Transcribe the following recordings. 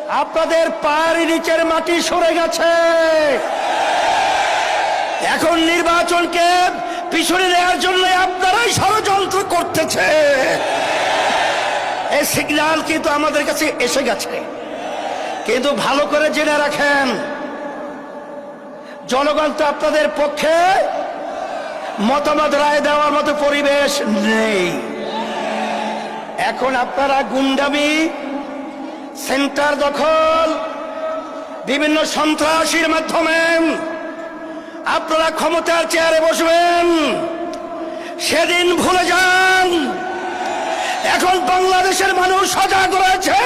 আপনাদের পায়ের নিচের মাটি সরে গেছে। এখন নির্বাচনকে পিছনে নেওয়ার জন্য আপনারাই ষড়যন্ত্র করতেছে। এই সিগন্যাল কিন্তু আমাদের কাছে এসে গেছে। কিন্তু ভালো করে জেনে রাখেন, জনগণ তো আপনাদের পক্ষে মতামত রায় দেওয়ার মতো পরিবেশ নেই। এখন আপনারা গুন্ডামি, সেন্টার দখল, বিভিন্ন সন্ত্রাসীর মাধ্যমে আপনারা ক্ষমতার চেয়ারে বসবেন। সেদিন ভুলে যান। এখন বাংলাদেশের মানুষ সজাগ রয়েছে।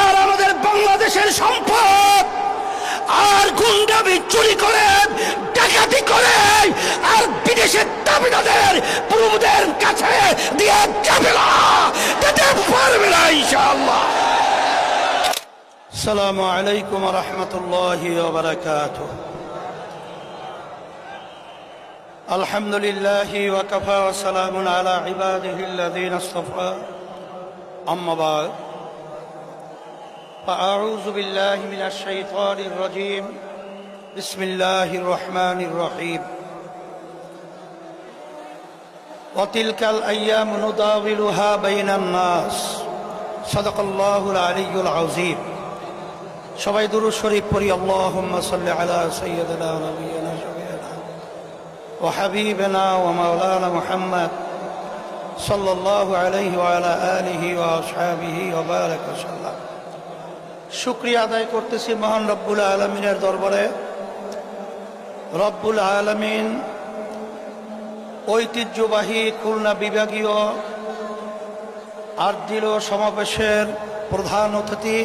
আর আমাদের বাংলাদেশের সম্পদ আর গুন্ডামি চুরি করে, ডাকাতি করে, আর বিদেশের দাবিদারদের প্রভুদের কাছে দিয়ে যাবে না, যেতে পারবে না ইনশাআল্লাহ। আসসালামু আলাইকুম ওয়া রাহমাতুল্লাহি ওয়া বারাকাতুহু। আলহামদুলিল্লাহি ওয়া কাফা ওয়া সালামুন আলা ইবাদিহিল্লাযীনা ইসতাফা। আম্মা বা'দ। فأعوذ بالله من الشيطان الرجيم. بسم الله الرحمن الرحيم. وتلك الأيام نداولها بين الناس. صدق الله العلي العظيم. সবাই দুরূদ শরীফ পড়ি। আল্লাহুম্মা সাল্লি আলা সাইয়্যিদিনা ওয়া নাবিয়িনা শাফিঈনা ওয়া হাবিবিনা ওয়া মাওলানা মুহাম্মদ সাল্লাল্লাহু আলাইহি ওয়া আলা আলিহি ওয়া আসহাবিহি ওয়া বারাক ওয়া সাল্লাম। শুকরিয়া আদায় করতেছি মহান রব্বুল আলামিনের দরবারে। রব্বুল আলামিন ঐতিহ্যবাহী খুলনা বিভাগীয় আরদিল সমাবেশের প্রধান অতিথি,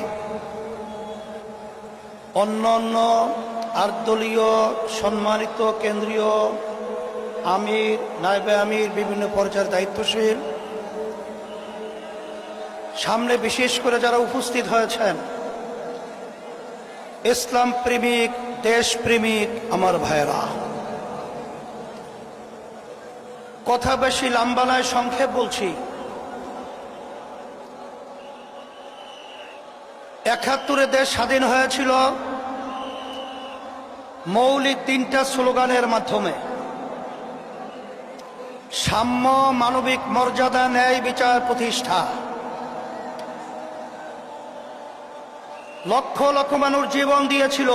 অন্যান্য আরদলীয় সম্মানিত কেন্দ্রীয় আমির, নায়েবে আমির, বিভিন্ন পর্যায়ের দায়িত্বশীল, সামনে বিশেষ করে যারা উপস্থিত হয়েছেন, ইসলাম প্রেমিক, দেশ প্রেমিক আমার ভাইরা, কথা বেশি লম্বা নয়, সংক্ষেপ বলছি। ৭১ দেশ স্বাধীন হয়েছিল মৌলিক ৩টা স্লোগানের মাধ্যমে: সাম্য, মানবিক মর্যাদা, ন্যায় বিচার প্রতিষ্ঠা। লক্ষ লক্ষ মানুষ জীবন দিয়েছিল,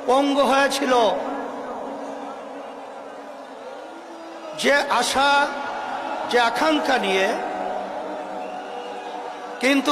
পঙ্গু হয়েছিল। যে আশা, যে আকাঙ্ক্ষা নিয়ে, কিন্তু